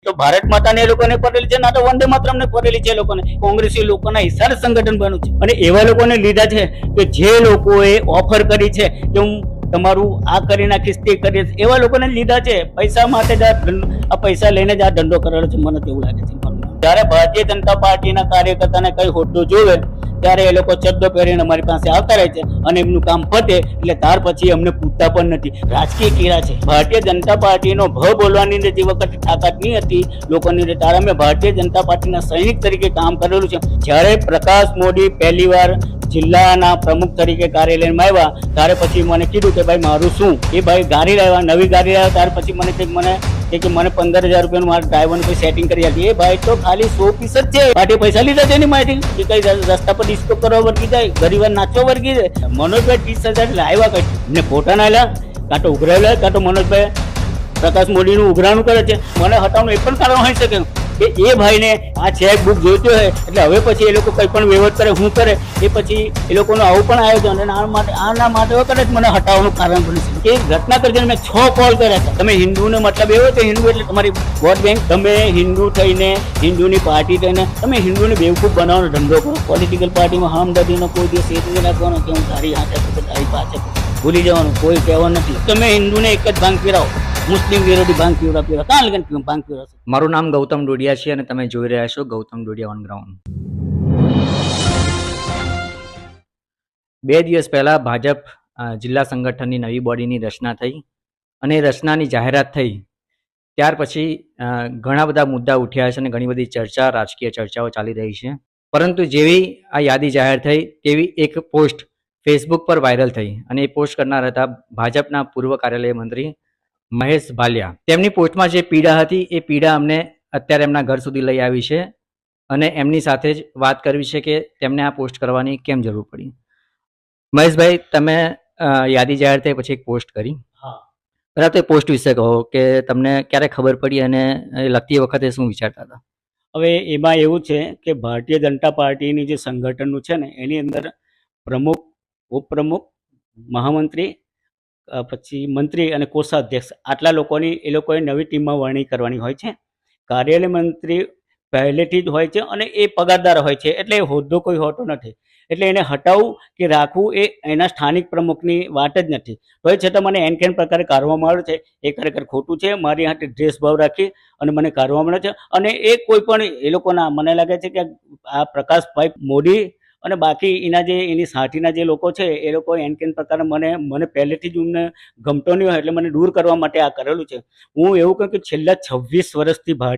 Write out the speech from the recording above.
તો ભારત માતાને એ લોકોને પટેલી છે, ના તો વંદે માતરમને પટેલી છે. એ લોકોને કોંગ્રેસી લોકોના હિસારે સંગઠન બન્યું છે અને એવા લોકોને લીધા છે કે જે લોકોએ ઓફર કરી છે કે હું તમારું આ કરી નાખીશ તે કરીશ, એવા લોકોને લીધા છે. પૈસા માટે જ આ પૈસા લઈને જ આ ધંધો કરેલો છે, મને તેવું લાગે છે. જયારે ભારતીય જનતા પાર્ટીના કાર્યકર્તાને કઈ હોદ્દો જોવે ત્યારે એ લોકો ચડ્ડો પહેરીને અમારી પાસે આવતા રહે છે અને એમનું કામ પતે એટલે ત્યાર પછી અમને પૂછતા પણ નથી. રાજકીય કીડા છે. ભારતીય જનતા પાર્ટીનો ભ બોલવાની જે વખતે તાકાત નહીં હતી લોકોની, ત્યારે અમે ભારતીય જનતા પાર્ટીના સૈનિક તરીકે કામ કરેલું છે. જ્યારે પ્રકાશ મોદી પહેલી વાર જિલ્લાના પ્રમુખ તરીકે કાર્યાલયમાં આવ્યા ત્યારે પછી મને કીધું કે ભાઈ મારું શું, એ ભાઈ ગાડી લાવ્યા, નવી ગાડી લાવ્યા. ત્યાર પછી મને કે મને 15,000 રૂપિયાનું મારા ડ્રાઈવરનું કોઈ સેટિંગ કરી આપી. એ ભાઈ તો ખાલી 100 પીસ જ છે, પાર્ટી પૈસા લીધા છે એની માહિતી કે કઈ રસ્તા પર ડિસ્કો કરવા વર્ગી જાય, ગરીબ નાચવા વર્ગી જાય. મનોજભાઈ 30,000 લાવ્યા કઈ એમને ખોટા ના લાવ્યા, કાં તો ઉઘરાયેલા, કાં તો મનોજભાઈ પ્રકાશ મોદીનું ઉઘરાણું કરે છે. મને હટાવવાનું એ પણ કારણ હોઈ શકે કે એ ભાઈને આ ચેક બુક જોઈતો હોય એટલે હવે પછી એ લોકો કંઈ પણ વહીવટ કરે, હું કરે, એ પછી એ લોકોનું આવું પણ આયોજન અને આના માટે કદાચ મને હટાવવાનું કારણ બની છે. એ ઘટના કરી મેં 6 કોલ કર્યા હતા. તમે હિન્દુનો મતલબ એવો કે હિન્દુ એટલે તમારી વોટ બેંક, તમે હિન્દુ થઈને હિન્દુની પાર્ટી થઈને તમે હિન્દુને બેવકૂફ બનાવવાનો ધંધો કરો. પોલિટિકલ પાર્ટીમાં હમદર્દીનો કોઈ દિવસ એ જ રાખવાનો કે હું તારી હાથે તારી પાછળ ભૂલી જવાનું, કોઈ કહેવાનું નથી. તમે હિન્દુને એક જ ભાંગ પીરાવો, મુસ્લિમ વિરોધી ભાંગ પીવડા કાં લગન ભાંગ પીવડાવશે. મારું નામ ગૌતમ ડોડિયા છે અને તમે જોઈ રહ્યા છો ગૌતમ ડોડિયા ઓન ગ્રાઉન્ડ. 2 દિવસ પહેલા ભાજપ જિલ્લા સંગઠનની નવી બોડીની રચના થઈ અને રચનાની જાહેરાત થઈ. ત્યાર પછી ઘણા બધા મુદ્દા ઉઠ્યા છે અને ઘણી બધી ચર્ચા, રાજકીય ચર્ચાઓ ચાલી રહી છે. પરંતુ જેવી આ યાદી જાહેર થઈ તેવી એક પોસ્ટ ફેસબુક પર વાયરલ થઈ અને એ પોસ્ટ કરનાર હતા ભાજપના પૂર્વ કાર્યાલય મંત્રી મહેશ ભાલિયા. તેમની પોસ્ટમાં જે પીડા હતી એ પીડા અમને અત્યારે એમના ઘર સુધી લઈ આવી છે અને એમની સાથે જ વાત કરવી છે કે તેમને આ પોસ્ટ કરવાની કેમ જરૂર પડી. મહેશભાઈ, તમે યાદી જાહેર થઈ પછી એક પોસ્ટ કરી. હા, બરાબર, તો એ પોસ્ટ વિશે કહો કે તમને ક્યારે ખબર પડી અને લખતી વખતે શું વિચારતા હતા? હવે એમાં એવું છે કે ભારતીય જનતા પાર્ટીની જે સંગઠનનું છે ને એની અંદર પ્રમુખ, ઉપપ્રમુખ, મહામંત્રી, પછી મંત્રી અને કોષાધ્યક્ષ આટલા લોકોની એ લોકોએ નવી ટીમમાં વરણી કરવાની હોય છે. કાર્યાલય મંત્રી પહેલેથી જ હોય છે અને એ પગારદાર હોય છે એટલે એ હોદ્દો કોઈ હોતો નથી. એટલે એને હટાવવું કે રાખવું એ એના સ્થાનિક પ્રમુખની વાત જ નથી. તો એ છતાં મને એન કેન પ્રકારે કાઢવામાં આવ્યું છે. એ ખરેખર ખોટું છે. મારી હાથે ડ્રેસ ભાવ રાખી અને મને કાઢવામાં આવે છે અને એ કોઈ પણ એ લોકોના મને લાગે છે કે આ પ્રકાશભાઈ મોદી અને બાકી એની સાથીના જે લોકો છે એ લોકો એન કેન પ્રકારે મને પહેલેથી જ એમને ગમતો નહીં હોય એટલે મને દૂર કરવા માટે આ કરેલું છે. હું એવું કહું કે છેલ્લા 26 વર્ષથી